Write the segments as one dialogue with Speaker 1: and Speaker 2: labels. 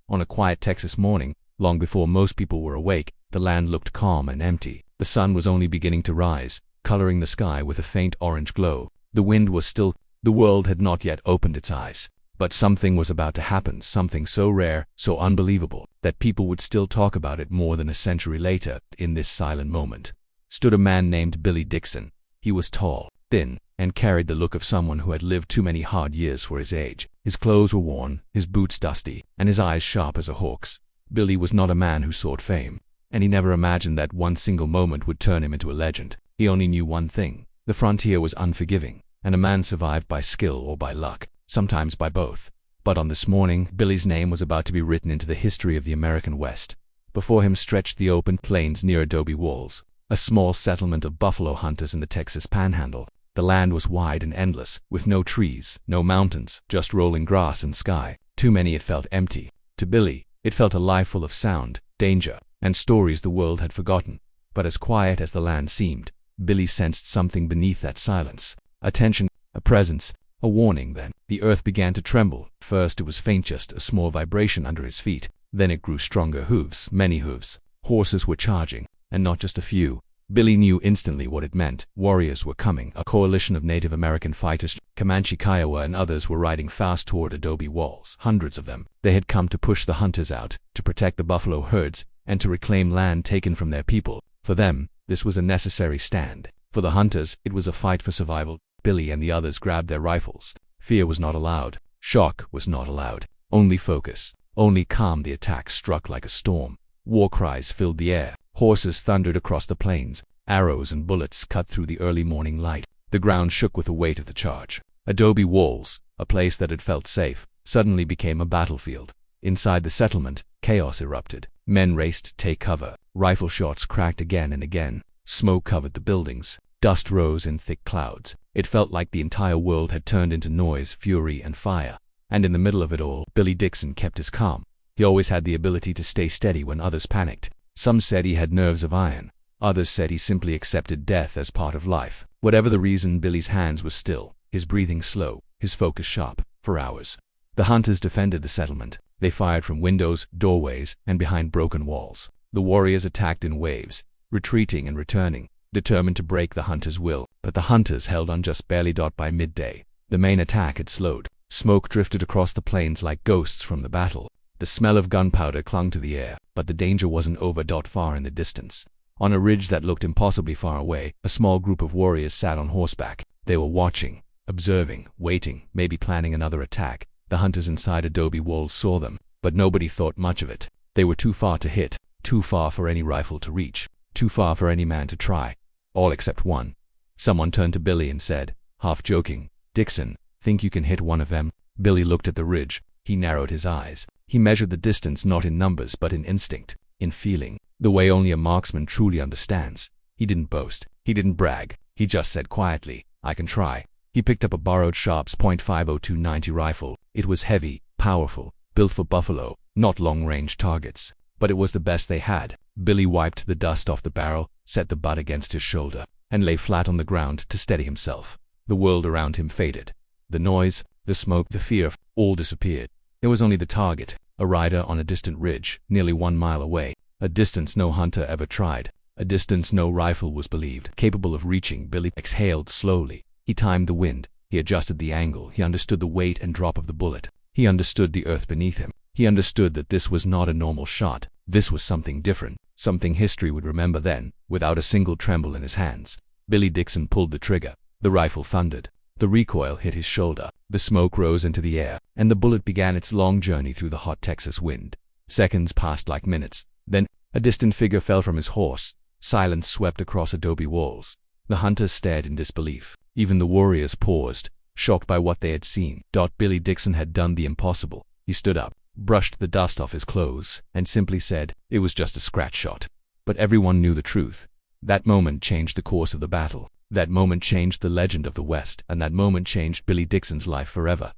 Speaker 1: On a quiet Texas morning, long before most people were awake, the land looked calm and empty. The sun was only beginning to rise, coloring the sky with a faint orange glow. The wind was still. The world had not yet opened its eyes. But something was about to happen, something so rare, so unbelievable, that people would still talk about it more than a century later. In this silent moment stood a man named Billy Dixon. He was tall, thin, and carried the look of someone who had lived too many hard years for his age. His clothes were worn, his boots dusty, and his eyes sharp as a hawk's. Billy was not a man who sought fame, and he never imagined that one single moment would turn him into a legend. He only knew one thing: the frontier was unforgiving, and a man survived by skill or by luck, sometimes by both. But on this morning, Billy's name was about to be written into the history of the American West. Before him stretched the open plains near Adobe walls, a small settlement of buffalo hunters in the Texas Panhandle. The land was wide and endless, with no trees, no mountains, just rolling grass and sky. Too many it felt empty. To Billy, it felt a life full of sound, danger, and stories the world had forgotten. But as quiet as the land seemed, Billy sensed something beneath that silence. A tension, a presence, a warning. Then the earth began to tremble. First it was faint, just a small vibration under his feet. Then it grew stronger. Hooves, many hooves. Horses were charging, and not just a few. Billy knew instantly what it meant. Warriors were coming. A coalition of Native American fighters, Comanche, Kiowa, and others were riding fast toward Adobe walls. Hundreds of them. They had come to push the hunters out, to protect the buffalo herds, and to reclaim land taken from their people. For them, this was a necessary stand. For the hunters, it was a fight for survival. Billy and the others grabbed their rifles. Fear was not allowed. Shock was not allowed. Only focus. Only calm. The attack struck like a storm. War cries filled the air. Horses thundered across the plains. Arrows and bullets cut through the early morning light. The ground shook with the weight of the charge. Adobe walls, a place that had felt safe, suddenly became a battlefield. Inside the settlement, chaos erupted. Men raced to take cover. Rifle shots cracked again and again. Smoke covered the buildings. Dust rose in thick clouds. It felt like the entire world had turned into noise, fury, and fire. And in the middle of it all, Billy Dixon kept his calm. He always had the ability to stay steady when others panicked. Some said he had nerves of iron. Others said he simply accepted death as part of life. Whatever the reason, Billy's hands were still, his breathing slow, his focus sharp. For hours, the hunters defended the settlement. They fired from windows, doorways, and behind broken walls. The warriors attacked in waves, retreating and returning, determined to break the hunters' will. But the hunters held on just barely. By midday, the main attack had slowed. Smoke drifted across the plains like ghosts from the battle. The smell of gunpowder clung to the air, but the danger wasn't over. Far in the distance, on a ridge that looked impossibly far away, a small group of warriors sat on horseback. They were watching, observing, waiting, maybe planning another attack. The hunters inside Adobe walls saw them, but nobody thought much of it. They were too far to hit, too far for any rifle to reach, too far for any man to try. All except one. Someone turned to Billy and said, half joking, "Dixon, think you can hit one of them?" Billy looked at the ridge. He narrowed his eyes. He measured the distance not in numbers but in instinct, in feeling, the way only a marksman truly understands. He didn't boast. He didn't brag. He just said quietly, "I can try." He picked up a borrowed Sharps .502 90 rifle. It was heavy, powerful, built for buffalo, not long-range targets. But it was the best they had. Billy wiped the dust off the barrel, set the butt against his shoulder, and lay flat on the ground to steady himself. The world around him faded. The noise, the smoke, the fear, all disappeared. There was only the target, a rider on a distant ridge, nearly 1 mile away. A distance no hunter ever tried. A distance no rifle was believed capable of reaching. Billy exhaled slowly. He timed the wind. He adjusted the angle. He understood the weight and drop of the bullet. He understood the earth beneath him. He understood that this was not a normal shot. This was something different, something history would remember. Then, without a single tremble in his hands, Billy Dixon pulled the trigger. The rifle thundered. The recoil hit his shoulder. The smoke rose into the air, and the bullet began its long journey through the hot Texas wind. Seconds passed like minutes. Then, a distant figure fell from his horse. Silence swept across Adobe walls. The hunters stared in disbelief. Even the warriors paused, shocked by what they had seen. Billy Dixon had done the impossible. He stood up, brushed the dust off his clothes, and simply said, "It was just a scratch shot." But everyone knew the truth. That moment changed the course of the battle. That moment changed the legend of the West, and that moment changed Billy Dixon's life forever.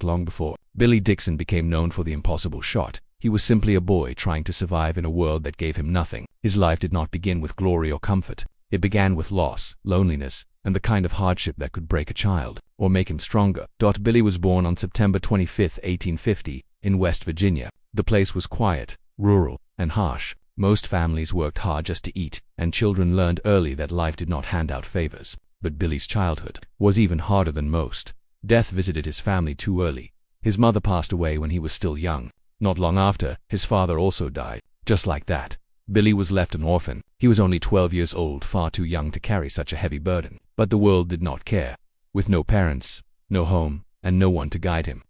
Speaker 1: Long before Billy Dixon became known for the impossible shot, he was simply a boy trying to survive in a world that gave him nothing. His life did not begin with glory or comfort. It began with loss, loneliness, and the kind of hardship that could break a child, or make him stronger. Billy was born on September 25, 1850, in West Virginia. The place was quiet, rural, and harsh. Most families worked hard just to eat, and children learned early that life did not hand out favors. But Billy's childhood was even harder than most. Death visited his family too early. His mother passed away when he was still young. Not long after, his father also died. Just like that, Billy was left an orphan. He was only 12 years old, far too young to carry such a heavy burden. But the world did not care. With no parents, no home, and no one to guide him,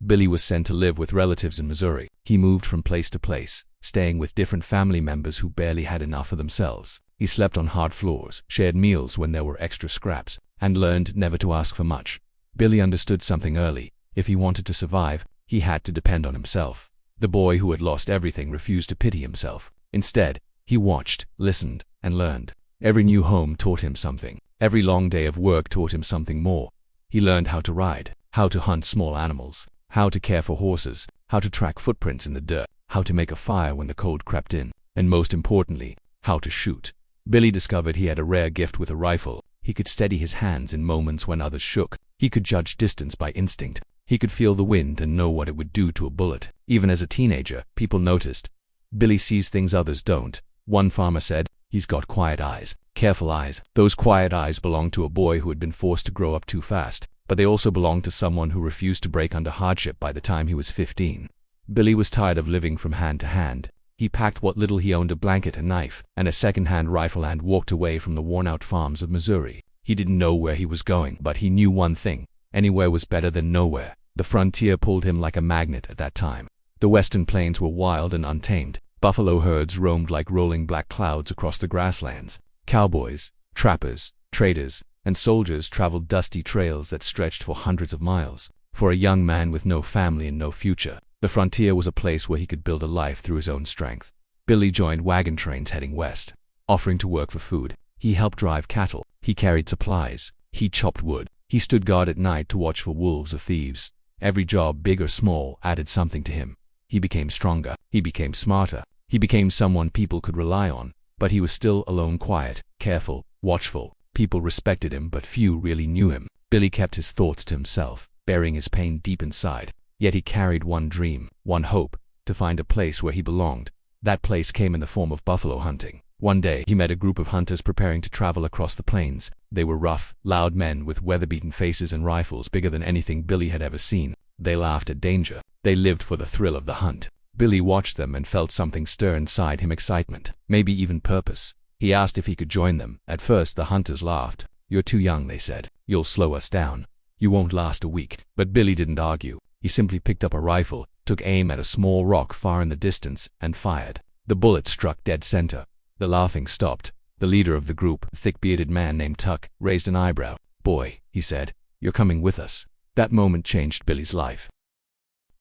Speaker 1: Billy was sent to live with relatives in Missouri. He moved from place to place, staying with different family members who barely had enough for themselves. He slept on hard floors, shared meals when there were extra scraps, and learned never to ask for much. Billy understood something early. If he wanted to survive, he had to depend on himself. The boy who had lost everything refused to pity himself. Instead, he watched, listened, and learned. Every new home taught him something. Every long day of work taught him something more. He learned how to ride, how to hunt small animals, how to care for horses, how to track footprints in the dirt, how to make a fire when the cold crept in, and most importantly, how to shoot. Billy discovered he had a rare gift with a rifle. He could steady his hands in moments when others shook. He could judge distance by instinct. He could feel the wind and know what it would do to a bullet. Even as a teenager, people noticed. Billy sees things others don't. One farmer said, "He's got quiet eyes, careful eyes." Those quiet eyes belonged to a boy who had been forced to grow up too fast, but they also belonged to someone who refused to break under hardship by the time he was 15. Billy was tired of living from hand to hand. He packed what little he owned, a blanket, a knife, and a second-hand rifle, and walked away from the worn-out farms of Missouri. He didn't know where he was going, but he knew one thing: anywhere was better than nowhere. The frontier pulled him like a magnet at that time. The western plains were wild and untamed. Buffalo herds roamed like rolling black clouds across the grasslands. Cowboys, trappers, traders, and soldiers traveled dusty trails that stretched for hundreds of miles. For a young man with no family and no future, the frontier was a place where he could build a life through his own strength. Billy joined wagon trains heading west, offering to work for food. He helped drive cattle. He carried supplies. He chopped wood. He stood guard at night to watch for wolves or thieves. Every job, big or small, added something to him. He became stronger. He became smarter. He became someone people could rely on. But he was still alone, quiet, careful, watchful. People respected him, but few really knew him. Billy kept his thoughts to himself, burying his pain deep inside. Yet he carried one dream, one hope: to find a place where he belonged. That place came in the form of buffalo hunting. One day, he met a group of hunters preparing to travel across the plains. They were rough, loud men with weather-beaten faces and rifles bigger than anything Billy had ever seen. They laughed at danger. They lived for the thrill of the hunt. Billy watched them and felt something stir inside him: excitement, maybe even purpose. He asked if he could join them. At first, the hunters laughed. "You're too young," they said. "You'll slow us down. You won't last a week." But Billy didn't argue. He simply picked up a rifle, took aim at a small rock far in the distance, and fired. The bullet struck dead center. The laughing stopped. The leader of the group, a thick-bearded man named Tuck, raised an eyebrow. "Boy," he said, "you're coming with us." That moment changed Billy's life.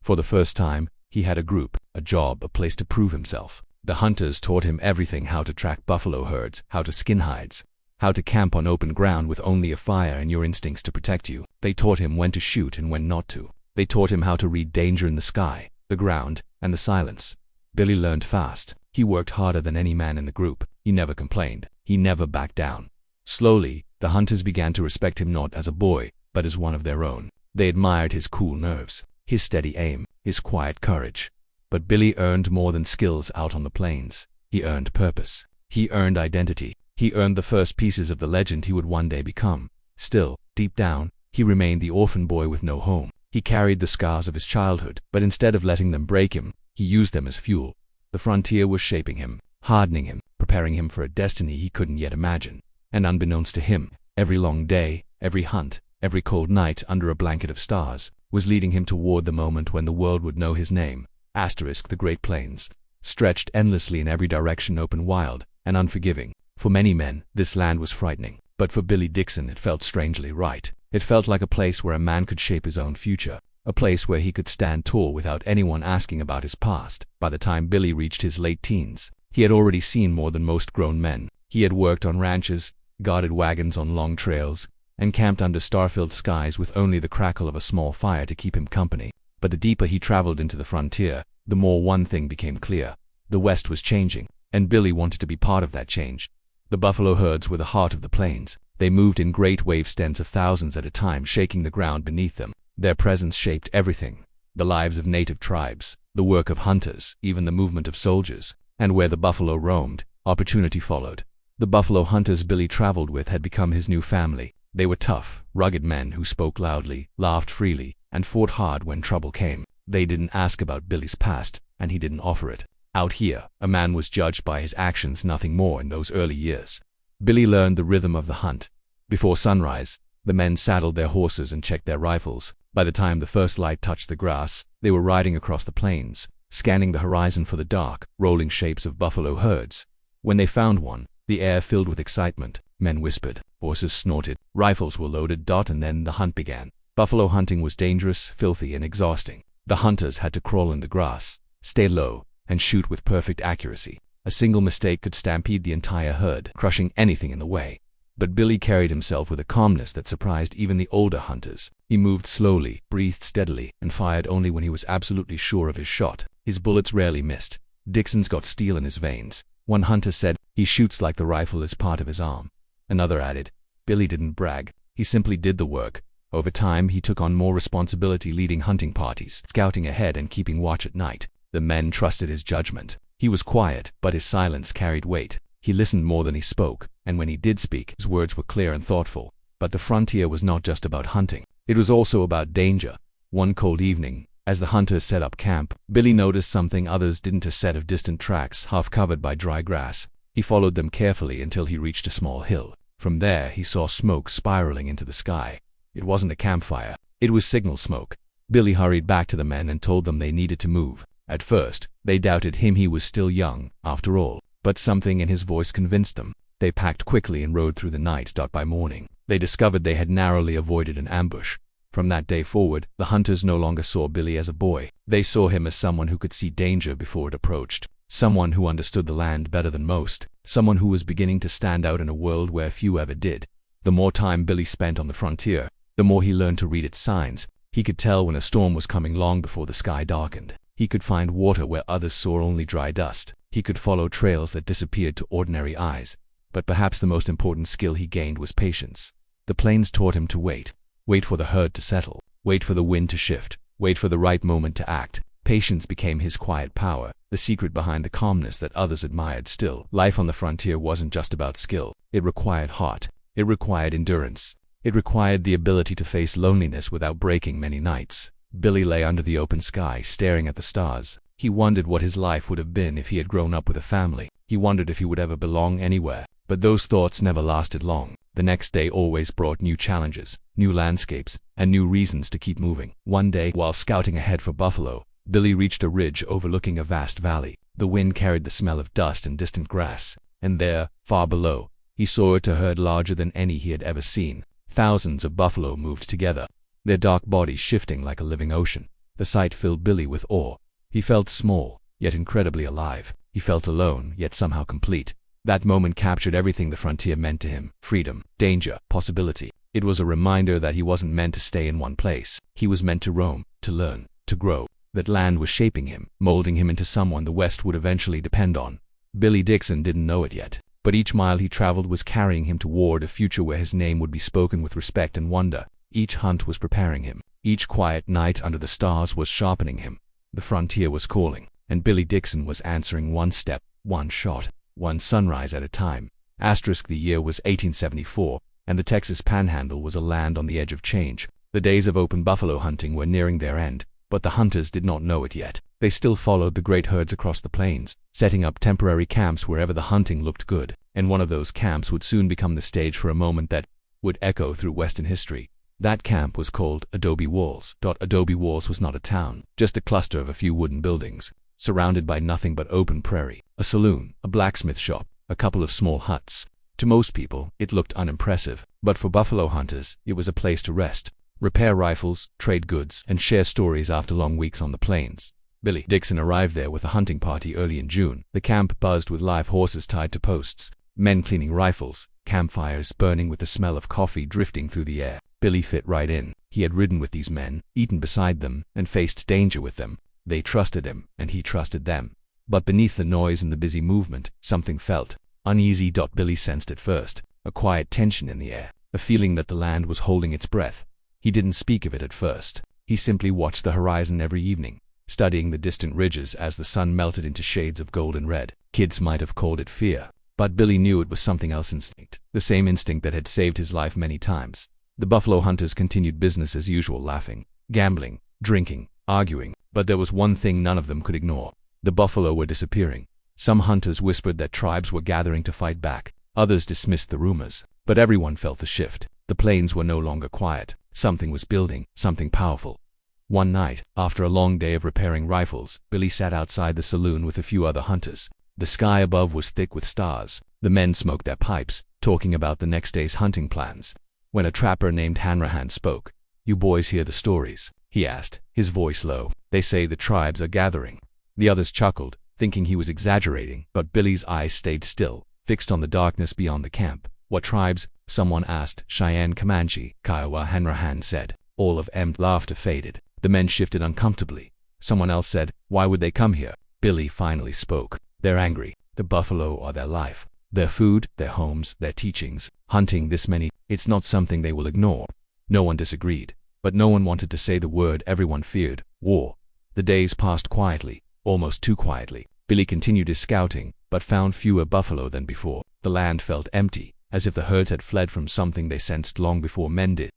Speaker 1: For the first time, he had a group, a job, a place to prove himself. The hunters taught him everything: how to track buffalo herds, how to skin hides, how to camp on open ground with only a fire and your instincts to protect you. They taught him when to shoot and when not to. They taught him how to read danger in the sky, the ground, and the silence. Billy learned fast. He worked harder than any man in the group. He never complained. He never backed down. Slowly, the hunters began to respect him not as a boy, but as one of their own. They admired his cool nerves, his steady aim, his quiet courage. But Billy earned more than skills out on the plains. He earned purpose. He earned identity. He earned the first pieces of the legend he would one day become. Still, deep down, he remained the orphan boy with no home. He carried the scars of his childhood, but instead of letting them break him, he used them as fuel. The frontier was shaping him, hardening him, preparing him for a destiny he couldn't yet imagine. And unbeknownst to him, every long day, every hunt, every cold night under a blanket of stars, was leading him toward the moment when the world would know his name. The Great Plains stretched endlessly in every direction, open, wild, and unforgiving. For many men, this land was frightening. But for Billy Dixon, it felt strangely right. It felt like a place where a man could shape his own future. A place where he could stand tall without anyone asking about his past. By the time Billy reached his late teens, he had already seen more than most grown men. He had worked on ranches, guarded wagons on long trails, and camped under star-filled skies with only the crackle of a small fire to keep him company. But the deeper he traveled into the frontier, the more one thing became clear. The West was changing, and Billy wanted to be part of that change. The buffalo herds were the heart of the plains. They moved in great wave tens of thousands at a time, shaking the ground beneath them. Their presence shaped everything: the lives of native tribes, the work of hunters, even the movement of soldiers. And where the buffalo roamed, opportunity followed. The buffalo hunters Billy traveled with had become his new family. They were tough, rugged men who spoke loudly, laughed freely, and fought hard when trouble came. They didn't ask about Billy's past, and he didn't offer it. Out here, a man was judged by his actions, nothing more in those early years. Billy learned the rhythm of the hunt. Before sunrise, the men saddled their horses and checked their rifles. By the time the first light touched the grass, they were riding across the plains, scanning the horizon for the dark, rolling shapes of buffalo herds. When they found one, the air filled with excitement. Men whispered, horses snorted, rifles were loaded, and then the hunt began. Buffalo hunting was dangerous, filthy, and exhausting. The hunters had to crawl in the grass, stay low, and shoot with perfect accuracy. A single mistake could stampede the entire herd, crushing anything in the way. But Billy carried himself with a calmness that surprised even the older hunters. He moved slowly, breathed steadily, and fired only when he was absolutely sure of his shot. His bullets rarely missed. Dixon's got steel in his veins. One hunter said, "He shoots like the rifle is part of his arm." Another added, "Billy didn't brag. He simply did the work." Over time, he took on more responsibility, leading hunting parties, scouting ahead, and keeping watch at night. The men trusted his judgment. He was quiet, but his silence carried weight. He listened more than he spoke, and when he did speak, his words were clear and thoughtful. But the frontier was not just about hunting. It was also about danger. One cold evening, as the hunters set up camp, Billy noticed something others didn't: a set of distant tracks, half covered by dry grass. He followed them carefully until he reached a small hill. From there, he saw smoke spiraling into the sky. It wasn't a campfire. It was signal smoke. Billy hurried back to the men and told them they needed to move. At first, they doubted him. He was still young, after all. But something in his voice convinced them. They packed quickly and rode through the night. By morning, they discovered they had narrowly avoided an ambush. From that day forward, the hunters no longer saw Billy as a boy. They saw him as someone who could see danger before it approached. Someone who understood the land better than most. Someone who was beginning to stand out in a world where few ever did. The more time Billy spent on the frontier, the more he learned to read its signs. He could tell when a storm was coming long before the sky darkened. He could find water where others saw only dry dust. He could follow trails that disappeared to ordinary eyes. But perhaps the most important skill he gained was patience. The plains taught him to wait. Wait for the herd to settle. Wait for the wind to shift. Wait for the right moment to act. Patience became his quiet power, the secret behind the calmness that others admired. Still, life on the frontier wasn't just about skill. It required heart. It required endurance. It required the ability to face loneliness without breaking. Many nights, Billy lay under the open sky, staring at the stars. He wondered what his life would have been if he had grown up with a family. He wondered if he would ever belong anywhere. But those thoughts never lasted long. The next day always brought new challenges, new landscapes, and new reasons to keep moving. One day, while scouting ahead for buffalo, Billy reached a ridge overlooking a vast valley. The wind carried the smell of dust and distant grass. And there, far below, he saw a herd larger than any he had ever seen. Thousands of buffalo moved together, their dark bodies shifting like a living ocean. The sight filled Billy with awe. He felt small, yet incredibly alive. He felt alone, yet somehow complete. That moment captured everything the frontier meant to him: freedom, danger, possibility. It was a reminder that he wasn't meant to stay in one place. He was meant to roam, to learn, to grow. That land was shaping him, molding him into someone the West would eventually depend on. Billy Dixon didn't know it yet, but each mile he traveled was carrying him toward a future where his name would be spoken with respect and wonder. Each hunt was preparing him. Each quiet night under the stars was sharpening him. The frontier was calling, and Billy Dixon was answering, one step, one shot, one sunrise at a time. The year was 1874, and the Texas Panhandle was a land on the edge of change. The days of open buffalo hunting were nearing their end, but the hunters did not know it yet. They still followed the great herds across the plains, setting up temporary camps wherever the hunting looked good. And one of those camps would soon become the stage for a moment that would echo through Western history. That camp was called Adobe Walls. Adobe Walls was not a town, just a cluster of a few wooden buildings, surrounded by nothing but open prairie. A saloon, a blacksmith shop, a couple of small huts. To most people, it looked unimpressive, but for buffalo hunters, it was a place to rest, repair rifles, trade goods, and share stories after long weeks on the plains. Billy Dixon arrived there with a hunting party early in June. The camp buzzed with live horses tied to posts, men cleaning rifles, campfires burning with the smell of coffee drifting through the air. Billy fit right in. He had ridden with these men, eaten beside them, and faced danger with them. They trusted him, and he trusted them. But beneath the noise and the busy movement, something felt uneasy. Billy sensed at first a quiet tension in the air, a feeling that the land was holding its breath. He didn't speak of it at first. He simply watched the horizon every evening. studying the distant ridges as the sun melted into shades of gold and red. Kids might have called it fear, but Billy knew it was something else, instinct. The same instinct that had saved his life many times. The buffalo hunters continued business as usual, laughing, gambling, drinking, arguing, but there was one thing none of them could ignore. The buffalo were disappearing. Some hunters whispered that tribes were gathering to fight back. Others dismissed the rumors, but everyone felt the shift. The plains were no longer quiet. Something was building, something powerful. One night, after a long day of repairing rifles, Billy sat outside the saloon with a few other hunters. The sky above was thick with stars. The men smoked their pipes, talking about the next day's hunting plans. When a trapper named Hanrahan spoke, "You boys hear the stories?" he asked, his voice low. "They say the tribes are gathering." The others chuckled, thinking he was exaggerating, but Billy's eyes stayed still, fixed on the darkness beyond the camp. "What tribes?" someone asked. "Cheyenne, Comanche, Kiowa," Hanrahan said. All of them laughter faded. The men shifted uncomfortably. Someone else said, "Why would they come here?" Billy finally spoke. "They're angry. The buffalo are their life. Their food, their homes, their teachings. Hunting this many, it's not something they will ignore." No one disagreed, but no one wanted to say the word everyone feared: war. The days passed quietly, almost too quietly. Billy continued his scouting, but found fewer buffalo than before. The land felt empty, as if the herds had fled from something they sensed long before men did.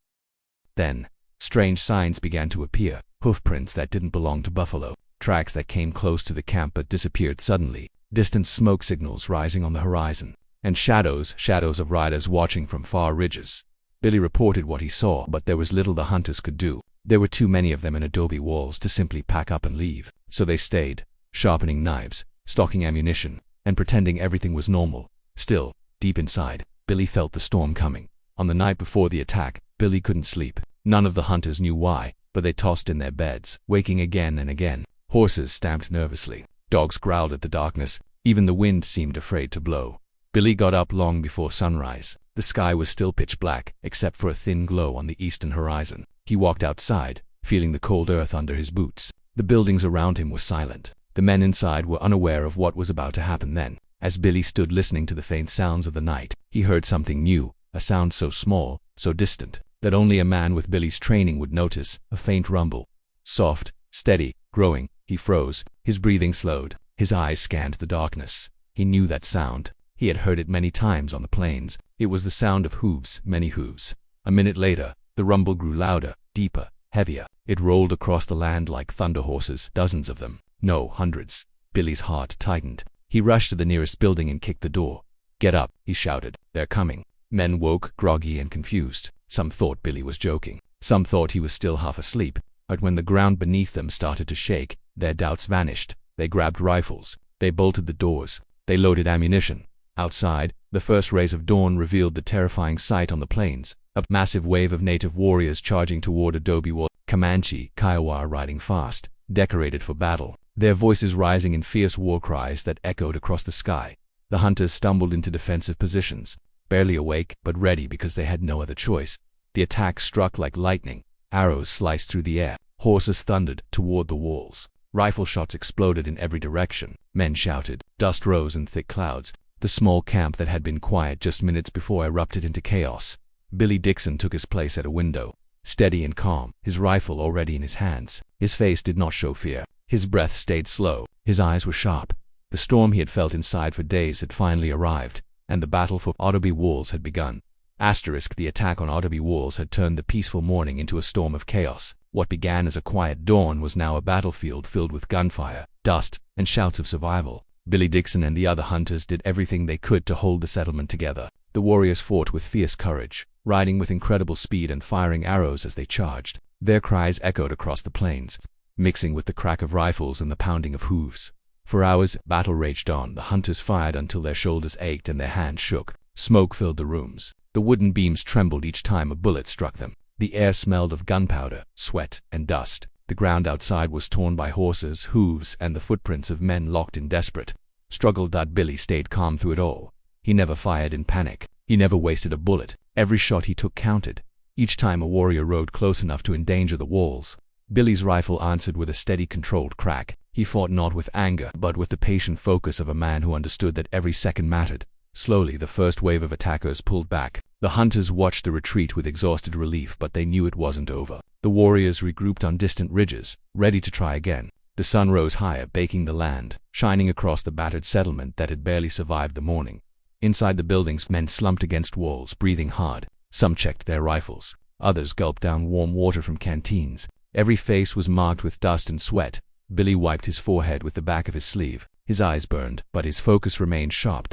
Speaker 1: Then, strange signs began to appear. Hoofprints that didn't belong to buffalo. Tracks that came close to the camp but disappeared suddenly. Distant smoke signals rising on the horizon. And shadows of riders watching from far ridges. Billy reported what he saw, but there was little the hunters could do. There were too many of them in Adobe walls to simply pack up and leave. So they stayed, sharpening knives, stocking ammunition, and pretending everything was normal. Still, deep inside, Billy felt the storm coming. On the night before the attack, Billy couldn't sleep. None of the hunters knew why, but they tossed in their beds, waking again and again. Horses stamped nervously. Dogs growled at the darkness. Even the wind seemed afraid to blow. Billy got up long before sunrise. The sky was still pitch black, except for a thin glow on the eastern horizon. He walked outside, feeling the cold earth under his boots. The buildings around him were silent. The men inside were unaware of what was about to happen then. As Billy stood listening to the faint sounds of the night, he heard something new, a sound so small, so distant, that only a man with Billy's training would notice. A faint rumble. Soft, steady, growing. He froze. His breathing slowed. His eyes scanned the darkness. He knew that sound. He had heard it many times on the plains. It was the sound of hooves, many hooves. A minute later, the rumble grew louder, deeper, heavier. It rolled across the land like thunder horses, dozens of them. No, hundreds. Billy's heart tightened. He rushed to the nearest building and kicked the door. "Get up," he shouted. "They're coming." Men woke, groggy and confused. Some thought Billy was joking. Some thought he was still half asleep. But when the ground beneath them started to shake, their doubts vanished. They grabbed rifles. They bolted the doors. They loaded ammunition. Outside, the first rays of dawn revealed the terrifying sight on the plains. A massive wave of native warriors charging toward Adobe wall. Comanche, Kiowa riding fast, decorated for battle. Their voices rising in fierce war cries that echoed across the sky. The hunters stumbled into defensive positions, barely awake but ready because they had no other choice. The attack struck like lightning. Arrows sliced through the air. Horses thundered toward the walls. Rifle shots exploded in every direction. Men shouted. Dust rose in thick clouds. The small camp that had been quiet just minutes before erupted into chaos. Billy Dixon took his place at a window, steady and calm, his rifle already in his hands. His face did not show fear. His breath stayed slow. His eyes were sharp. The storm he had felt inside for days had finally arrived, and the battle for Adobe walls had begun. The attack on Adobe walls had turned the peaceful morning into a storm of chaos. What began as a quiet dawn was now a battlefield filled with gunfire, dust, and shouts of survival. Billy Dixon and the other hunters did everything they could to hold the settlement together. The warriors fought with fierce courage, riding with incredible speed and firing arrows as they charged. Their cries echoed across the plains, mixing with the crack of rifles and the pounding of hooves. For hours, battle raged on. The hunters fired until their shoulders ached and their hands shook. Smoke filled the rooms. The wooden beams trembled each time a bullet struck them. The air smelled of gunpowder, sweat, and dust. The ground outside was torn by horses' hooves and the footprints of men locked in desperate struggle. Billy stayed calm through it all. He never fired in panic. He never wasted a bullet. Every shot he took counted. Each time a warrior rode close enough to endanger the walls, Billy's rifle answered with a steady, controlled crack. He fought not with anger, but with the patient focus of a man who understood that every second mattered. Slowly, the first wave of attackers pulled back. The hunters watched the retreat with exhausted relief, but they knew it wasn't over. The warriors regrouped on distant ridges, ready to try again. The sun rose higher, baking the land, shining across the battered settlement that had barely survived the morning. Inside the buildings, men slumped against walls, breathing hard. Some checked their rifles. Others gulped down warm water from canteens. Every face was marked with dust and sweat. Billy wiped his forehead with the back of his sleeve. His eyes burned, but his focus remained sharp.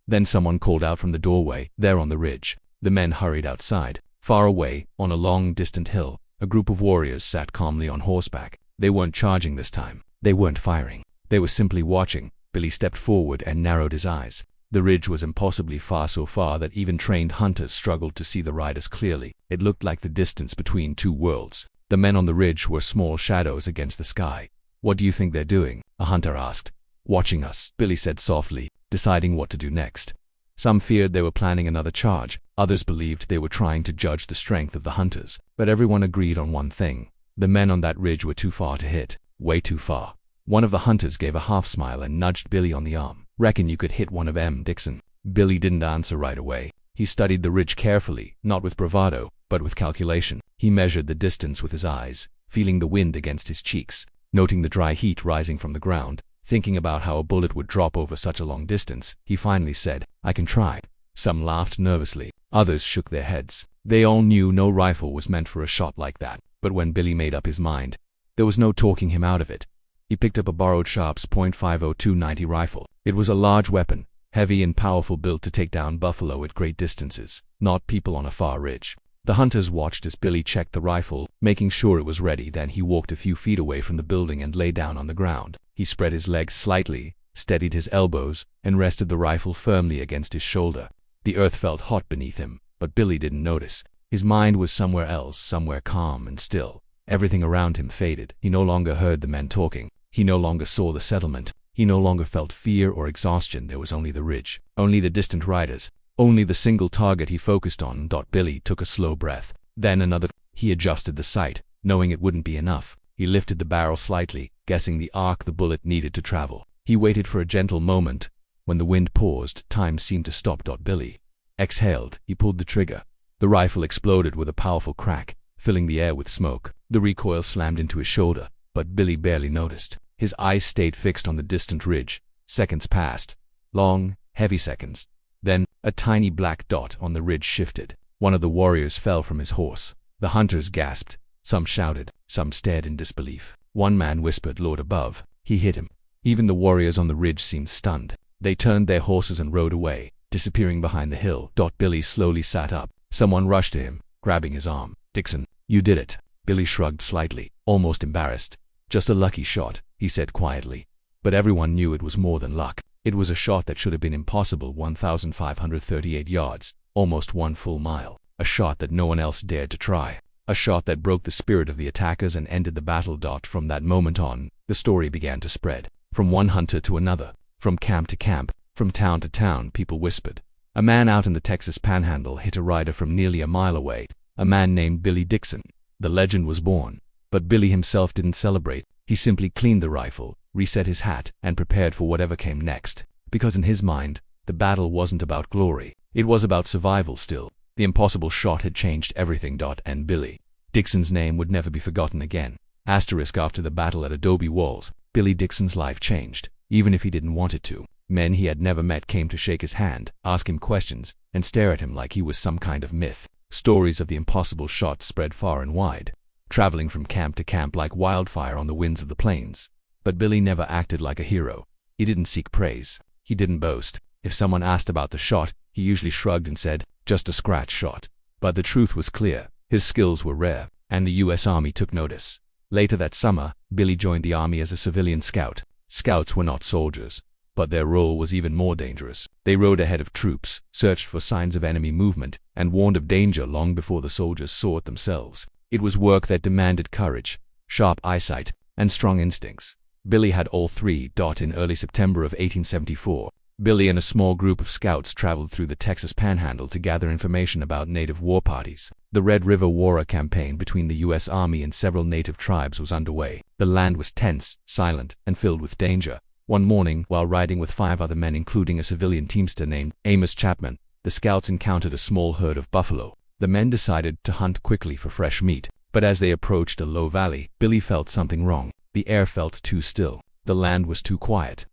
Speaker 1: Then someone called out from the doorway, "There on the ridge." The men hurried outside. Far away, on a long, distant hill, a group of warriors sat calmly on horseback. They weren't charging this time. They weren't firing. They were simply watching. Billy stepped forward and narrowed his eyes. The ridge was impossibly far, so far that even trained hunters struggled to see the riders clearly. It looked like the distance between two worlds. The men on the ridge were small shadows against the sky. "What do you think they're doing?" a hunter asked. "Watching us," Billy said softly, deciding what to do next. Some feared they were planning another charge. Others believed they were trying to judge the strength of the hunters. But everyone agreed on one thing. The men on that ridge were too far to hit. Way too far. One of the hunters gave a half smile and nudged Billy on the arm. "Reckon you could hit one of 'em, Dixon?" Billy didn't answer right away. He studied the ridge carefully, not with bravado, but with calculation. He measured the distance with his eyes, feeling the wind against his cheeks, noting the dry heat rising from the ground. Thinking about how a bullet would drop over such a long distance, he finally said, "I can try." Some laughed nervously. Others shook their heads. They all knew no rifle was meant for a shot like that. But when Billy made up his mind, there was no talking him out of it. He picked up a borrowed Sharps .502 90 rifle. It was a large weapon, heavy and powerful, built to take down buffalo at great distances, not people on a far ridge. The hunters watched as Billy checked the rifle, making sure it was ready. Then he walked a few feet away from the building and lay down on the ground. He spread his legs slightly, steadied his elbows, and rested the rifle firmly against his shoulder. The earth felt hot beneath him, but Billy didn't notice. His mind was somewhere else, somewhere calm and still. Everything around him faded. He no longer heard the men talking. He no longer saw the settlement. He no longer felt fear or exhaustion. There was only the ridge, only the distant riders, only the single target he focused on. Billy took a slow breath. Then another. He adjusted the sight, knowing it wouldn't be enough. He lifted the barrel slightly, guessing the arc the bullet needed to travel. He waited for a gentle moment. When the wind paused, time seemed to stop. Billy exhaled. He pulled the trigger. The rifle exploded with a powerful crack, filling the air with smoke. The recoil slammed into his shoulder, but Billy barely noticed. His eyes stayed fixed on the distant ridge. Seconds passed. Long, heavy seconds. Then, a tiny black dot on the ridge shifted. One of the warriors fell from his horse. The hunters gasped. Some shouted. Some stared in disbelief. One man whispered, "Lord above, he hit him." Even the warriors on the ridge seemed stunned. They turned their horses and rode away, disappearing behind the hill. Billy slowly sat up. Someone rushed to him, grabbing his arm. "Dixon, you did it." Billy shrugged slightly, almost embarrassed. "Just a lucky shot," he said quietly. But everyone knew it was more than luck. It was a shot that should have been impossible. 1,538 yards, almost 1 full mile. A shot that no one else dared to try. A shot that broke the spirit of the attackers and ended the battle. From that moment on, the story began to spread. From one hunter to another, from camp to camp, from town to town, people whispered. A man out in the Texas Panhandle hit a rider from nearly a mile away. A man named Billy Dixon. The legend was born. But Billy himself didn't celebrate. He simply cleaned the rifle, reset his hat, and prepared for whatever came next. Because in his mind, the battle wasn't about glory. It was about survival still. The impossible shot had changed everything. And Billy Dixon's name would never be forgotten again. Asterisk after the battle at Adobe walls, Billy Dixon's life changed, even if he didn't want it to. Men he had never met came to shake his hand, ask him questions, and stare at him like he was some kind of myth. Stories of the impossible shot spread far and wide, traveling from camp to camp like wildfire on the winds of the plains. But Billy never acted like a hero. He didn't seek praise. He didn't boast. If someone asked about the shot, he usually shrugged and said, "Just a scratch shot." But the truth was clear. His skills were rare, and the U.S. Army took notice. Later that summer, Billy joined the Army as a civilian scout. Scouts were not soldiers, but their role was even more dangerous. They rode ahead of troops, searched for signs of enemy movement, and warned of danger long before the soldiers saw it themselves. It was work that demanded courage, sharp eyesight, and strong instincts. Billy had all three. In early September of 1874, Billy and a small group of scouts traveled through the Texas Panhandle to gather information about native war parties. The Red River War campaign between the U.S. Army and several native tribes was underway. The land was tense, silent, and filled with danger. One morning, while riding with 5 other men including a civilian teamster named Amos Chapman, the scouts encountered a small herd of buffalo. The men decided to hunt quickly for fresh meat, but as they approached a low valley, Billy felt something wrong. The air felt too still. The land was too quiet.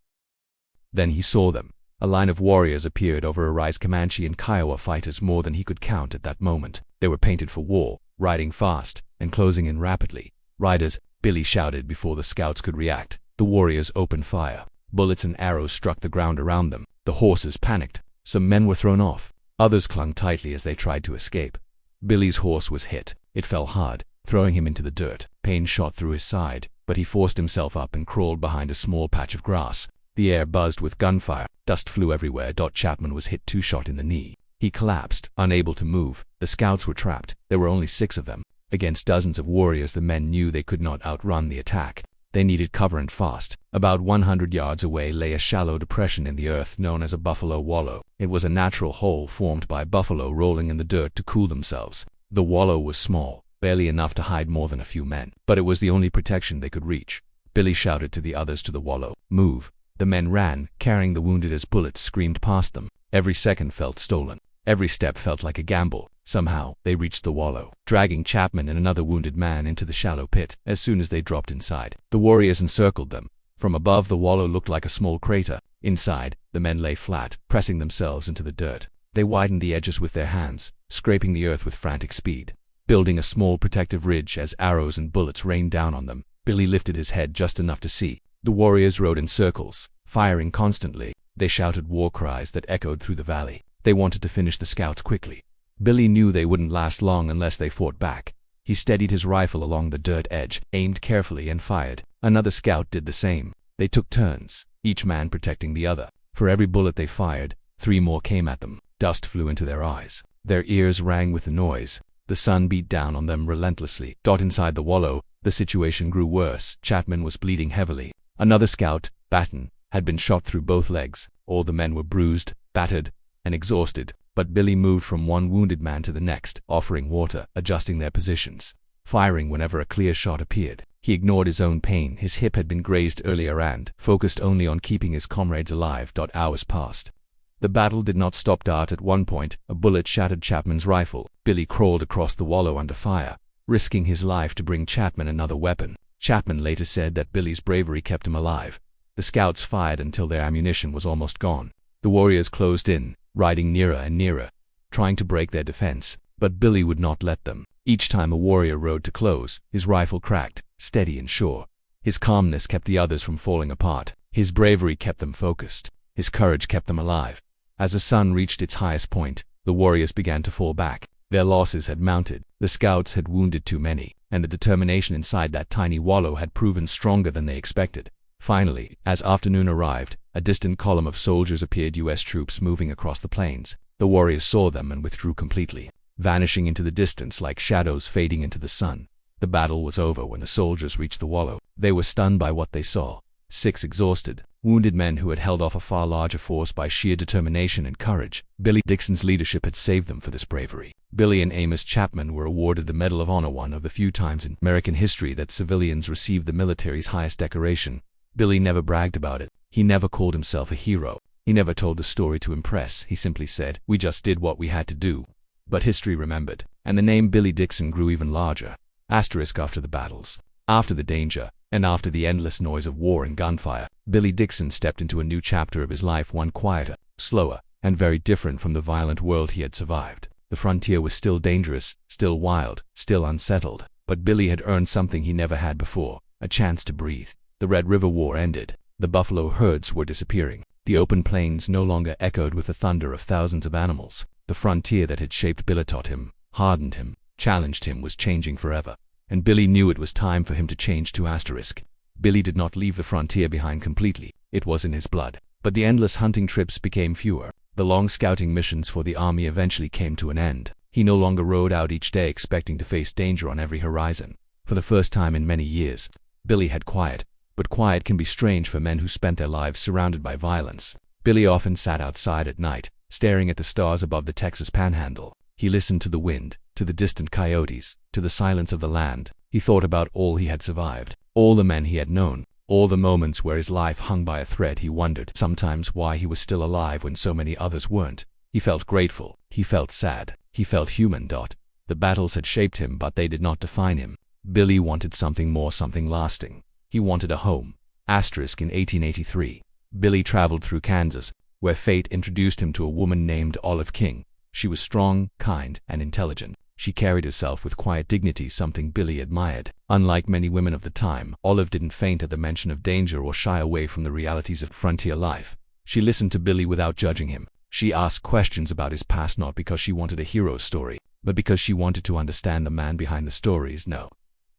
Speaker 1: Then he saw them. A line of warriors appeared over a rise. Comanche and Kiowa fighters, more than he could count at that moment. They were painted for war, riding fast, and closing in rapidly. "Riders," Billy shouted before the scouts could react. The warriors opened fire. Bullets and arrows struck the ground around them. The horses panicked. Some men were thrown off. Others clung tightly as they tried to escape. Billy's horse was hit. It fell hard, throwing him into the dirt. Pain shot through his side, but he forced himself up and crawled behind a small patch of grass. The air buzzed with gunfire. Dust flew everywhere. Chapman was hit 2 shots in the knee. He collapsed, unable to move. The scouts were trapped. There were only 6 of them. Against dozens of warriors, the men knew they could not outrun the attack. They needed cover, and fast. About 100 yards away lay a shallow depression in the earth known as a buffalo wallow. It was a natural hole formed by buffalo rolling in the dirt to cool themselves. The wallow was small, barely enough to hide more than a few men, but it was the only protection they could reach. Billy shouted to the others to the wallow. "Move." The men ran, carrying the wounded as bullets screamed past them. Every second felt stolen. Every step felt like a gamble. Somehow, they reached the wallow, dragging Chapman and another wounded man into the shallow pit. As soon as they dropped inside, the warriors encircled them. From above, the wallow looked like a small crater. Inside, the men lay flat, pressing themselves into the dirt. They widened the edges with their hands, scraping the earth with frantic speed, building a small protective ridge as arrows and bullets rained down on them. Billy lifted his head just enough to see. The warriors rode in circles, firing constantly. They shouted war cries that echoed through the valley. They wanted to finish the scouts quickly. Billy knew they wouldn't last long unless they fought back. He steadied his rifle along the dirt edge, aimed carefully, and fired. Another scout did the same. They took turns, each man protecting the other. For every bullet they fired, 3 more came at them. Dust flew into their eyes. Their ears rang with the noise. The sun beat down on them relentlessly. Inside the wallow, the situation grew worse. Chapman was bleeding heavily. Another scout, Batten, had been shot through both legs. All the men were bruised, battered, and exhausted. But Billy moved from one wounded man to the next, offering water, adjusting their positions, firing whenever a clear shot appeared. He ignored his own pain. His hip had been grazed earlier and focused only on keeping his comrades alive. Hours passed. The battle did not stop. At one point, a bullet shattered Chapman's rifle. Billy crawled across the wallow under fire, risking his life to bring Chapman another weapon. Chapman later said that Billy's bravery kept him alive. The scouts fired until their ammunition was almost gone. The warriors closed in, riding nearer and nearer, trying to break their defense, but Billy would not let them. Each time a warrior rode to close, his rifle cracked, steady and sure. His calmness kept the others from falling apart. His bravery kept them focused. His courage kept them alive. As the sun reached its highest point, the warriors began to fall back. Their losses had mounted. The scouts had wounded too many, and the determination inside that tiny wallow had proven stronger than they expected. Finally, as afternoon arrived, a distant column of soldiers appeared. U.S. troops moving across the plains. The warriors saw them and withdrew completely, vanishing into the distance like shadows fading into the sun. The battle was over when the soldiers reached the wallow. They were stunned by what they saw. 6 exhausted, wounded men who had held off a far larger force by sheer determination and courage. Billy Dixon's leadership had saved them for this bravery. Billy and Amos Chapman were awarded the Medal of Honor, one of the few times in American history that civilians received the military's highest decoration. Billy never bragged about it. He never called himself a hero. He never told the story to impress. He simply said, "We just did what we had to do." But history remembered, and the name Billy Dixon grew even larger. After the battles, after the danger, and after the endless noise of war and gunfire, Billy Dixon stepped into a new chapter of his life, one quieter, slower, and very different from the violent world he had survived. The frontier was still dangerous, still wild, still unsettled, but Billy had earned something he never had before, a chance to breathe. The Red River War ended. The buffalo herds were disappearing. The open plains no longer echoed with the thunder of thousands of animals. The frontier that had shaped Billy, taught him, hardened him, challenged him, was changing forever. And Billy knew it was time for him to change to asterisk. Billy did not leave the frontier behind completely. It was in his blood. But the endless hunting trips became fewer. The long scouting missions for the army eventually came to an end. He no longer rode out each day expecting to face danger on every horizon. For the first time in many years, Billy had quiet. But quiet can be strange for men who spent their lives surrounded by violence. Billy often sat outside at night, staring at the stars above the Texas Panhandle. He listened to the wind, to the distant coyotes, to the silence of the land. He thought about all he had survived, all the men he had known, all the moments where his life hung by a thread. He wondered sometimes why he was still alive when so many others weren't. He felt grateful. He felt sad. He felt human. The battles had shaped him, but they did not define him. Billy wanted something more, something lasting. He wanted a home. Asterisk in 1883. Billy traveled through Kansas, where fate introduced him to a woman named Olive King. She was strong, kind, and intelligent. She carried herself with quiet dignity, something Billy admired. Unlike many women of the time, Olive didn't faint at the mention of danger or shy away from the realities of frontier life. She listened to Billy without judging him. She asked questions about his past not because she wanted a hero story, but because she wanted to understand the man behind the stories. No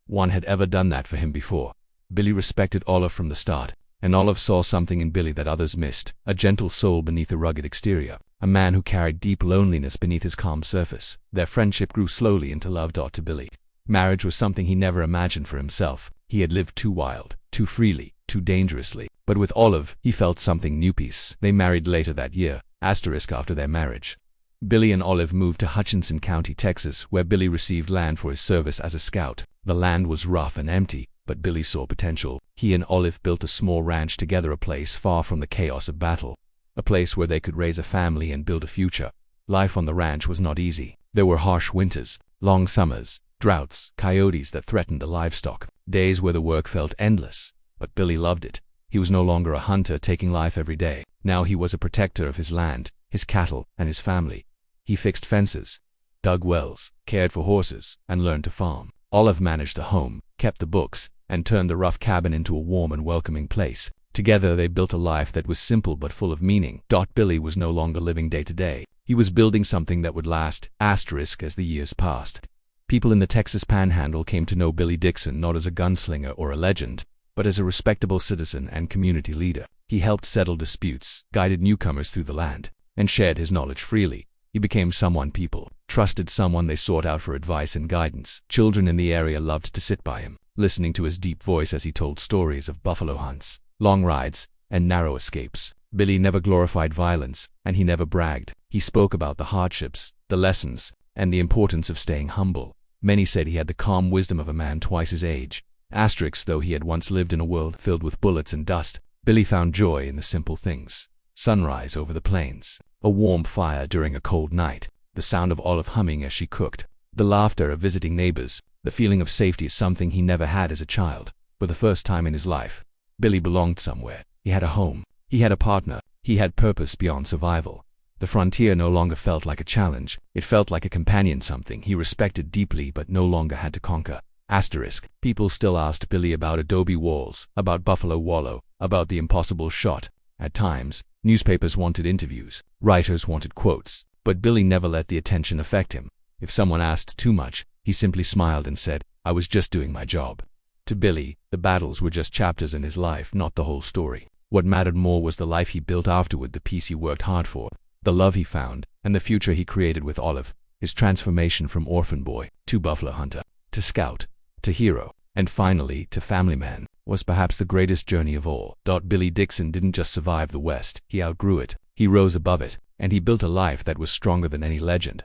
Speaker 1: one had ever done that for him before. Billy respected Olive from the start, and Olive saw something in Billy that others missed, a gentle soul beneath a rugged exterior, a man who carried deep loneliness beneath his calm surface. Their friendship grew slowly into love. To Billy, marriage was something he never imagined for himself. He had lived too wild, too freely, too dangerously. But with Olive, he felt something new. Peace. They married later that year. Asterisk after their marriage, Billy and Olive moved to Hutchinson County, Texas, where Billy received land for his service as a scout. The land was rough and empty, but Billy saw potential. He and Olive built a small ranch together, a place far from the chaos of battle, a place where they could raise a family and build a future. Life on the ranch was not easy. There were harsh winters, long summers, droughts, coyotes that threatened the livestock, days where the work felt endless. But Billy loved it. He was no longer a hunter taking life every day. Now he was a protector of his land, his cattle, and his family. He fixed fences, dug wells, cared for horses, and learned to farm. Olive managed the home, kept the books, and turned the rough cabin into a warm and welcoming place. Together they built a life that was simple but full of meaning. Billy was no longer living day to day. He was building something that would last. Asterisk as the years passed, people in the Texas Panhandle came to know Billy Dixon not as a gunslinger or a legend, but as a respectable citizen and community leader. He helped settle disputes, guided newcomers through the land, and shared his knowledge freely. He became someone people trusted, someone they sought out for advice and guidance. Children in the area loved to sit by him, listening to his deep voice as he told stories of buffalo hunts, long rides, and narrow escapes. Billy never glorified violence, and he never bragged. He spoke about the hardships, the lessons, and the importance of staying humble. Many said he had the calm wisdom of a man twice his age. Asterisk though he had once lived in a world filled with bullets and dust, Billy found joy in the simple things. Sunrise over the plains, a warm fire during a cold night, the sound of Olive humming as she cooked, the laughter of visiting neighbors, the feeling of safety is something he never had as a child. For the first time in his life, Billy belonged somewhere. He had a home. He had a partner. He had purpose beyond survival. The frontier no longer felt like a challenge. It felt like a companion, something he respected deeply but no longer had to conquer. Asterisk. People still asked Billy about Adobe walls, about Buffalo Wallow, about the impossible shot. At times, newspapers wanted interviews, writers wanted quotes, but Billy never let the attention affect him. If someone asked too much, he simply smiled and said, "I was just doing my job." To Billy, the battles were just chapters in his life, not the whole story. What mattered more was the life he built afterward, the peace he worked hard for, the love he found, and the future he created with Olive. His transformation from orphan boy to buffalo hunter, to scout, to hero, and finally to family man, was perhaps the greatest journey of all. Billy Dixon didn't just survive the West, he outgrew it, he rose above it, and he built a life that was stronger than any legend.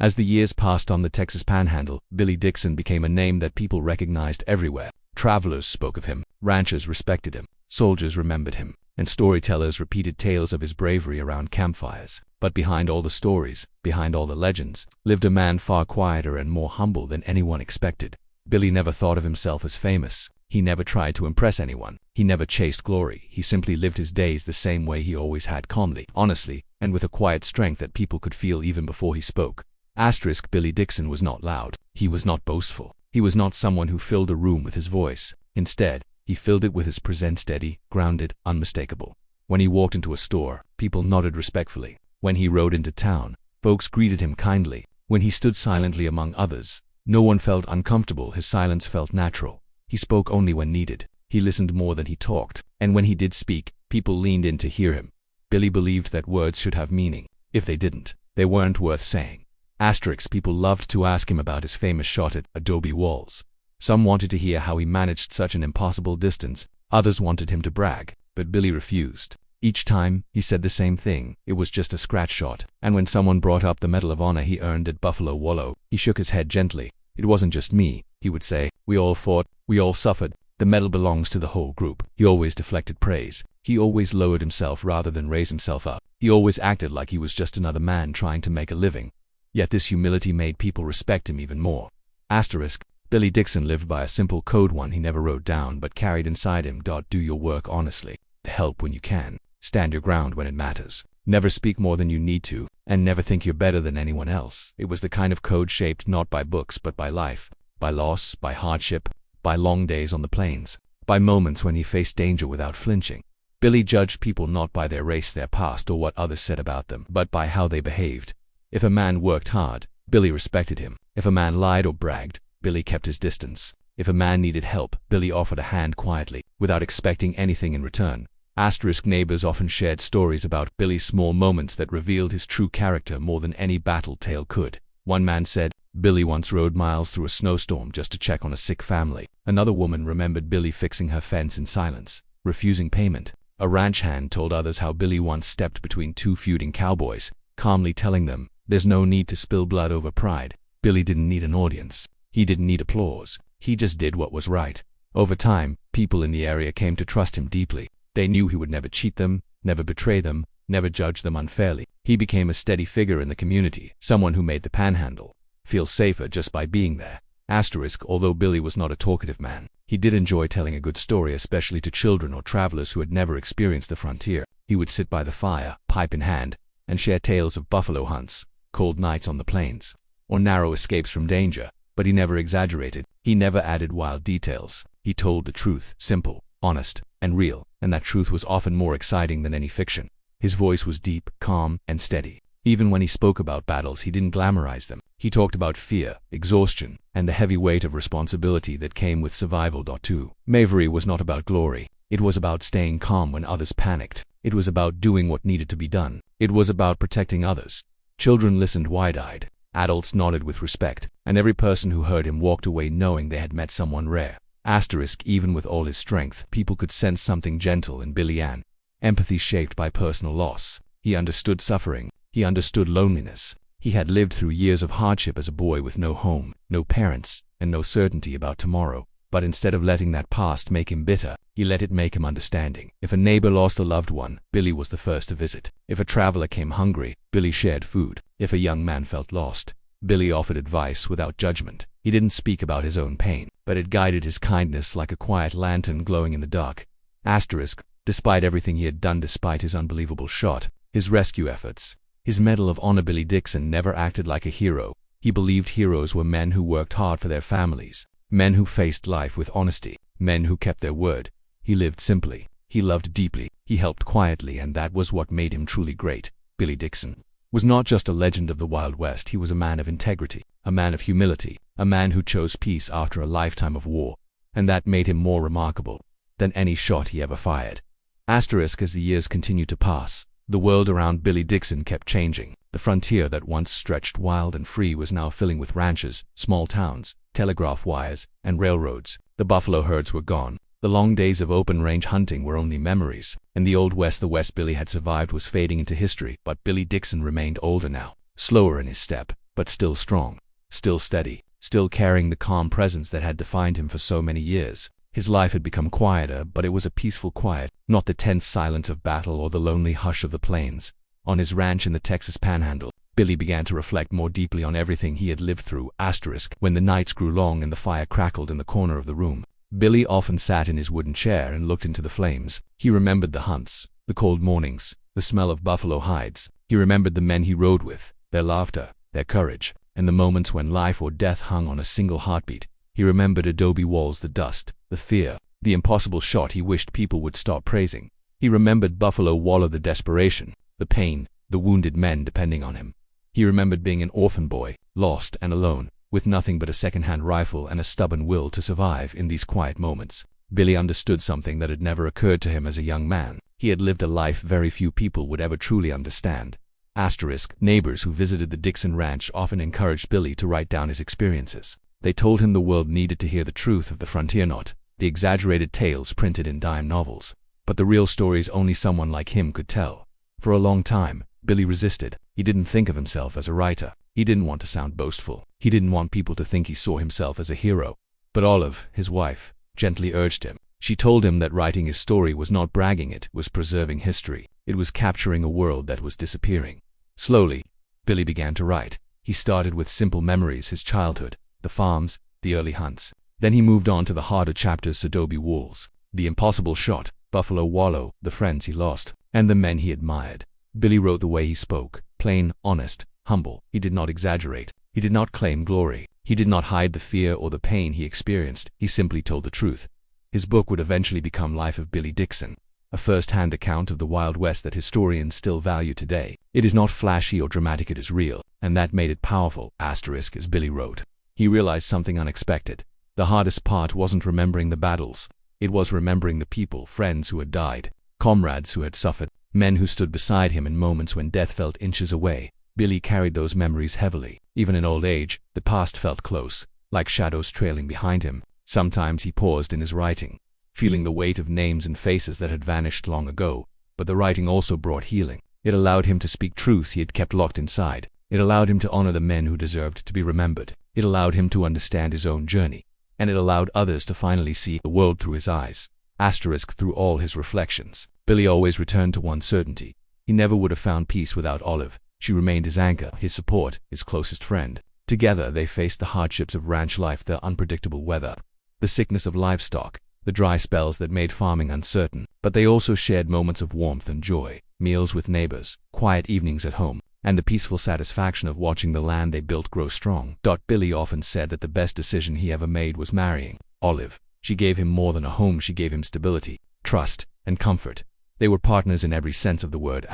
Speaker 1: As the years passed on the Texas Panhandle, Billy Dixon became a name that people recognized everywhere. Travelers spoke of him, ranchers respected him, soldiers remembered him, and storytellers repeated tales of his bravery around campfires. But behind all the stories, behind all the legends, lived a man far quieter and more humble than anyone expected. Billy never thought of himself as famous. He never tried to impress anyone. He never chased glory. He simply lived his days the same way he always had, calmly, honestly, and with a quiet strength that people could feel even before he spoke. Asterisk. Billy Dixon was not loud. He was not boastful. He was not someone who filled a room with his voice. Instead, he filled it with his presence, steady, grounded, unmistakable. When he walked into a store, people nodded respectfully. When he rode into town, folks greeted him kindly. When he stood silently among others, no one felt uncomfortable. His silence felt natural. He spoke only when needed. He listened more than he talked, and when he did speak, people leaned in to hear him. Billy believed that words should have meaning. If they didn't, they weren't worth saying. Asterisk. People loved to ask him about his famous shot at Adobe walls. Some wanted to hear how he managed such an impossible distance. Others wanted him to brag, but Billy refused. Each time, he said the same thing: it was just a scratch shot. And when someone brought up the Medal of Honor he earned at Buffalo Wallow, he shook his head gently. "It wasn't just me," he would say. "We all fought, we all suffered. The medal belongs to the whole group." He always deflected praise. He always lowered himself rather than raise himself up. He always acted like he was just another man trying to make a living. Yet this humility made people respect him even more. Asterisk. Billy Dixon lived by a simple code, one he never wrote down but carried inside him. Do your work honestly. Help when you can. Stand your ground when it matters. Never speak more than you need to, and never think you're better than anyone else. It was the kind of code shaped not by books but by life, by loss, by hardship, by long days on the plains, by moments when he faced danger without flinching. Billy judged people not by their race, their past, or what others said about them, but by how they behaved. If a man worked hard, Billy respected him. If a man lied or bragged, Billy kept his distance. If a man needed help, Billy offered a hand quietly, without expecting anything in return. Neighbors often shared stories about Billy's small moments that revealed his true character more than any battle tale could. One man said, Billy once rode miles through a snowstorm just to check on a sick family. Another woman remembered Billy fixing her fence in silence, refusing payment. A ranch hand told others how Billy once stepped between two feuding cowboys, calmly telling them, there's no need to spill blood over pride. Billy didn't need an audience. He didn't need applause. He just did what was right. Over time, people in the area came to trust him deeply. They knew he would never cheat them, never betray them, never judge them unfairly. He became a steady figure in the community, someone who made the Panhandle feel safer just by being there. Although Billy was not a talkative man, he did enjoy telling a good story, especially to children or travelers who had never experienced the frontier. He would sit by the fire, pipe in hand, and share tales of buffalo hunts, cold nights on the plains, or narrow escapes from danger. But he never exaggerated. He never added wild details. He told the truth, simple, honest, and real, and that truth was often more exciting than any fiction. His voice was deep, calm, and steady. Even when he spoke about battles, he didn't glamorize them. He talked about fear, exhaustion, and the heavy weight of responsibility that came with survival. Bravery was not about glory. It was about staying calm when others panicked. It was about doing what needed to be done. It was about protecting others. Children listened wide-eyed. Adults nodded with respect, and every person who heard him walked away knowing they had met someone rare. Even with all his strength, people could sense something gentle in Billy Ann. Empathy shaped by personal loss. He understood suffering. He understood loneliness. He had lived through years of hardship as a boy with no home, no parents, and no certainty about tomorrow. But instead of letting that past make him bitter, he let it make him understanding. If a neighbor lost a loved one, Billy was the first to visit. If a traveler came hungry, Billy shared food. If a young man felt lost, Billy offered advice without judgment. He didn't speak about his own pain, but it guided his kindness like a quiet lantern glowing in the dark. Despite everything he had done, despite his unbelievable shot, his rescue efforts, his Medal of Honor, Billy Dixon never acted like a hero. He believed heroes were men who worked hard for their families, men who faced life with honesty, men who kept their word. He lived simply. He loved deeply. He helped quietly, and that was what made him truly great. Billy Dixon was not just a legend of the Wild West. He was a man of integrity, a man of humility, a man who chose peace after a lifetime of war, and that made him more remarkable than any shot he ever fired. As the years continued to pass, the world around Billy Dixon kept changing. The frontier that once stretched wild and free was now filling with ranches, small towns, telegraph wires, and railroads. The buffalo herds were gone. The long days of open-range hunting were only memories, and the old West, the West Billy had survived, was fading into history. But Billy Dixon remained older now, slower in his step, but still strong, still steady, still carrying the calm presence that had defined him for so many years. His life had become quieter, but it was a peaceful quiet, not the tense silence of battle or the lonely hush of the plains. On his ranch in the Texas Panhandle, Billy began to reflect more deeply on everything he had lived through. When the nights grew long and the fire crackled in the corner of the room, Billy often sat in his wooden chair and looked into the flames. He remembered the hunts, the cold mornings, the smell of buffalo hides. He remembered the men he rode with, their laughter, their courage, and the moments when life or death hung on a single heartbeat. He remembered adobe walls, the dust, the fear, the impossible shot he wished people would stop praising. He remembered Buffalo Waller, the desperation, the pain, the wounded men depending on him. He remembered being an orphan boy, lost and alone, with nothing but a second-hand rifle and a stubborn will to survive. In these quiet moments, Billy understood something that had never occurred to him as a young man. He had lived a life very few people would ever truly understand. Neighbors who visited the Dixon ranch often encouraged Billy to write down his experiences. They told him the world needed to hear the truth of the frontier, not the exaggerated tales printed in dime novels, but the real stories only someone like him could tell. For a long time, Billy resisted. He didn't think of himself as a writer. He didn't want to sound boastful. He didn't want people to think he saw himself as a hero. But Olive, his wife, gently urged him. She told him that writing his story was not bragging, it was preserving history. It was capturing a world that was disappearing. Slowly, Billy began to write. He started with simple memories, his childhood, the farms, the early hunts. Then he moved on to the harder chapters: Adobe walls, the impossible shot, Buffalo Wallow, the friends he lost, and the men he admired. Billy wrote the way he spoke, plain, honest, humble. He did not exaggerate. He did not claim glory. He did not hide the fear or the pain he experienced. He simply told the truth. His book would eventually become Life of Billy Dixon, a first-hand account of the Wild West that historians still value today. It is not flashy or dramatic, it is real, and that made it powerful. As Billy wrote, he realized something unexpected. The hardest part wasn't remembering the battles. It was remembering the people, friends who had died, comrades who had suffered, men who stood beside him in moments when death felt inches away. Billy carried those memories heavily. Even in old age, the past felt close, like shadows trailing behind him. Sometimes he paused in his writing, feeling the weight of names and faces that had vanished long ago. But the writing also brought healing. It allowed him to speak truths he had kept locked inside. It allowed him to honor the men who deserved to be remembered. It allowed him to understand his own journey. And it allowed others to finally see the world through his eyes. Through all his reflections, Billy always returned to one certainty. He never would have found peace without Olive. She remained his anchor, his support, his closest friend. Together they faced the hardships of ranch life, the unpredictable weather, the sickness of livestock, the dry spells that made farming uncertain. But they also shared moments of warmth and joy, meals with neighbors, quiet evenings at home, and the peaceful satisfaction of watching the land they built grow strong. Billy often said that the best decision he ever made was marrying Olive. She gave him more than a home. She gave him stability, trust, and comfort. They were partners in every sense of the word.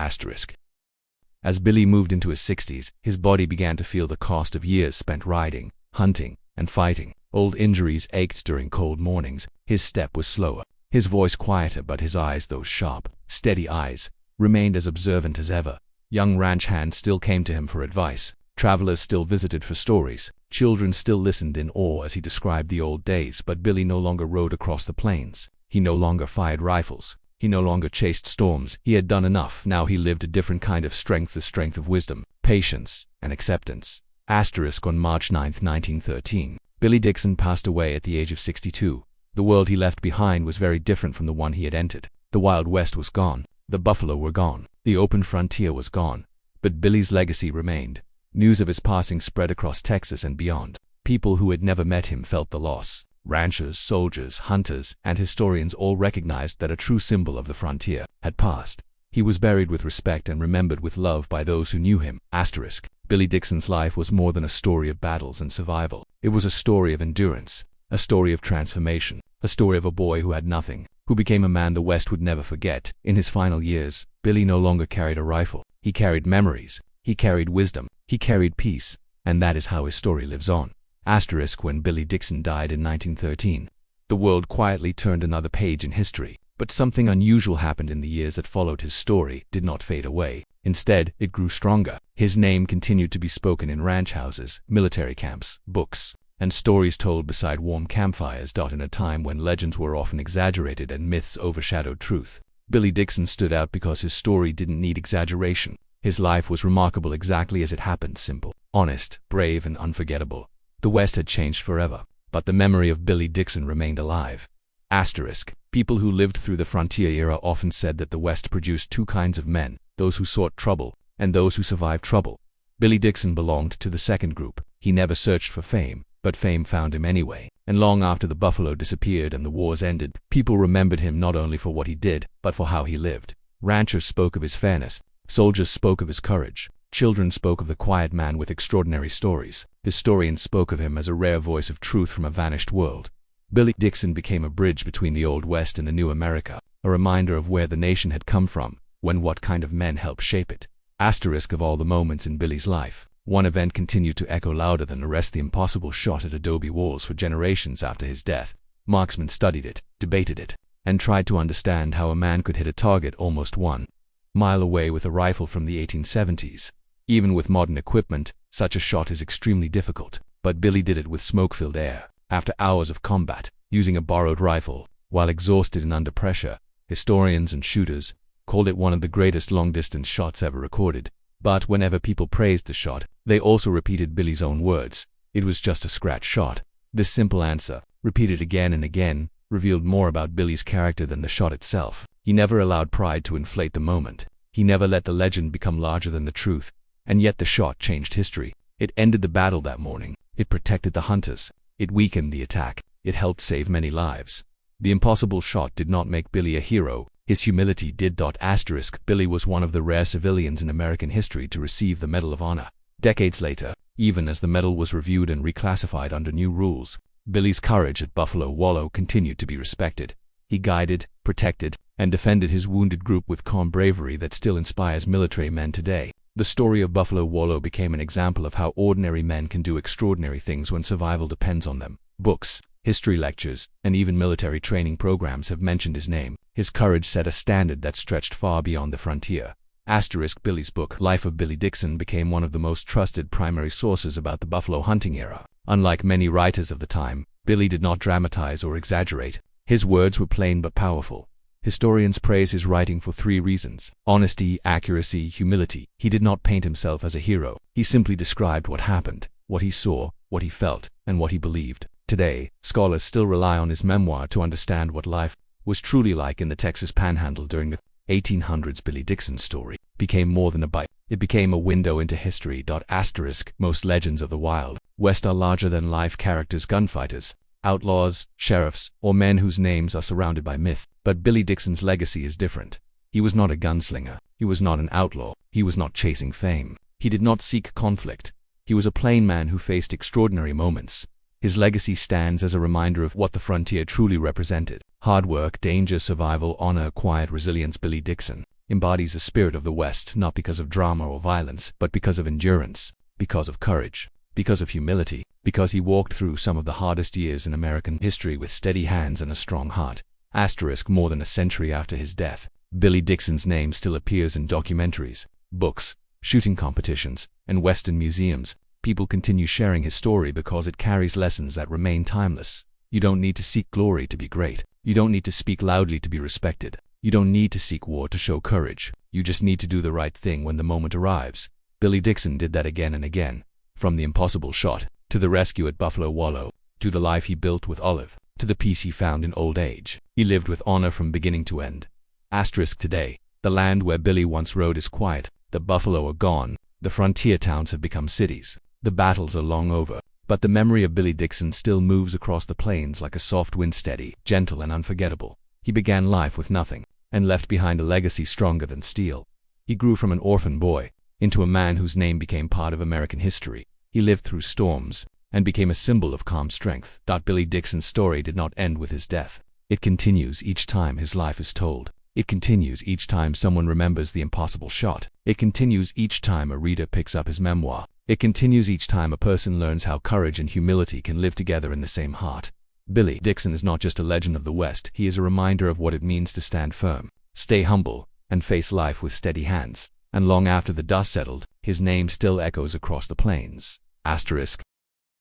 Speaker 1: As Billy moved into his 60s, his body began to feel the cost of years spent riding, hunting, and fighting. Old injuries ached during cold mornings. His step was slower, his voice quieter, but his eyes, those sharp, steady eyes, remained as observant as ever. Young ranch hands still came to him for advice. Travelers still visited for stories. Children still listened in awe as he described the old days. But Billy no longer rode across the plains. He no longer fired rifles. He no longer chased storms. He had done enough. Now he lived a different kind of strength, the strength of wisdom, patience, and acceptance. On March 9, 1913, Billy Dixon passed away at the age of 62. The world he left behind was very different from the one he had entered. The Wild West was gone. The buffalo were gone. The open frontier was gone. But Billy's legacy remained. News of his passing spread across Texas and beyond. People who had never met him felt the loss. Ranchers, soldiers, hunters, and historians all recognized that a true symbol of the frontier had passed. He was buried with respect and remembered with love by those who knew him. Billy Dixon's life was more than a story of battles and survival. It was a story of endurance, a story of transformation, a story of a boy who had nothing, who became a man the West would never forget. In his final years, Billy no longer carried a rifle. He carried memories. He carried wisdom. He carried peace. And that is how his story lives on. When Billy Dixon died in 1913, the world quietly turned another page in history. But something unusual happened in the years that followed. His story did not fade away. Instead, it grew stronger. His name continued to be spoken in ranch houses, military camps, books, and stories told beside warm campfires. In a time when legends were often exaggerated and myths overshadowed truth, Billy Dixon stood out because his story didn't need exaggeration. His life was remarkable exactly as it happened: simple, honest, brave, and unforgettable. The West had changed forever, but the memory of Billy Dixon remained alive. People who lived through the frontier era often said that the West produced two kinds of men: those who sought trouble and those who survived trouble. Billy Dixon belonged to the second group. He never searched for fame, but fame found him anyway. And long after the buffalo disappeared and the wars ended, people remembered him not only for what he did, but for how he lived. Ranchers spoke of his fairness. Soldiers spoke of his courage. Children spoke of the quiet man with extraordinary stories. Historians spoke of him as a rare voice of truth from a vanished world. Billy Dixon became a bridge between the Old West and the New America, a reminder of where the nation had come from, when what kind of men helped shape it. Of all the moments in Billy's life, one event continued to echo louder than the rest: the impossible shot at Adobe walls. For generations after his death, Marksman studied it, debated it, and tried to understand how a man could hit a target almost 1 mile away with a rifle from the 1870s. Even with modern equipment, such a shot is extremely difficult. But Billy did it with smoke-filled air, after hours of combat, using a borrowed rifle, while exhausted and under pressure. Historians and shooters called it one of the greatest long-distance shots ever recorded. But whenever people praised the shot, they also repeated Billy's own words: it was just a scratch shot. This simple answer, repeated again and again, revealed more about Billy's character than the shot itself. He never allowed pride to inflate the moment. He never let the legend become larger than the truth. And yet the shot changed history. It ended the battle that morning. It protected the hunters. It weakened the attack. It helped save many lives. The impossible shot did not make Billy a hero. His humility did. Billy was one of the rare civilians in American history to receive the Medal of Honor. Decades later, even as the medal was reviewed and reclassified under new rules, Billy's courage at Buffalo Wallow continued to be respected. He guided, protected, and defended his wounded group with calm bravery that still inspires military men today. The story of Buffalo Wallow became an example of how ordinary men can do extraordinary things when survival depends on them. Books, history lectures, and even military training programs have mentioned his name. His courage set a standard that stretched far beyond the frontier. Billy's book, Life of Billy Dixon, became one of the most trusted primary sources about the buffalo hunting era. Unlike many writers of the time, Billy did not dramatize or exaggerate. His words were plain but powerful. Historians praise his writing for 3 reasons: honesty, accuracy, humility. He did not paint himself as a hero. He simply described what happened, what he saw, what he felt, and what he believed. Today, scholars still rely on his memoir to understand what life was truly like in the Texas Panhandle during the 1800s. Billy Dixon's story became more than a bite. It became a window into history. Most legends of the Wild West are larger-than-life characters, gunfighters, outlaws, sheriffs, or men whose names are surrounded by myth. But Billy Dixon's legacy is different. He was not a gunslinger. He was not an outlaw. He was not chasing fame. He did not seek conflict. He was a plain man who faced extraordinary moments. His legacy stands as a reminder of what the frontier truly represented: hard work, danger, survival, honor, quiet resilience. Billy Dixon embodies the spirit of the West, not because of drama or violence, but because of endurance, because of courage, because of humility, because he walked through some of the hardest years in American history with steady hands and a strong heart. More than a century after his death, Billy Dixon's name still appears in documentaries, books, shooting competitions, and Western museums. People continue sharing his story because it carries lessons that remain timeless. You don't need to seek glory to be great. You don't need to speak loudly to be respected. You don't need to seek war to show courage. You just need to do the right thing when the moment arrives. Billy Dixon did that again and again. From the impossible shot, to the rescue at Buffalo Wallow, to the life he built with Olive, to the peace he found in old age. He lived with honor from beginning to end. Today, the land where Billy once rode is quiet. The buffalo are gone. The frontier towns have become cities. The battles are long over. But the memory of Billy Dixon still moves across the plains like a soft wind, steady, gentle, and unforgettable. He began life with nothing, and left behind a legacy stronger than steel. He grew from an orphan boy into a man whose name became part of American history. He lived through storms and became a symbol of calm strength. Billy Dixon's story did not end with his death. It continues each time his life is told. It continues each time someone remembers the impossible shot. It continues each time a reader picks up his memoir. It continues each time a person learns how courage and humility can live together in the same heart. Billy Dixon is not just a legend of the West. He is a reminder of what it means to stand firm, stay humble, and face life with steady hands. And long after the dust settled, his name still echoes across the plains.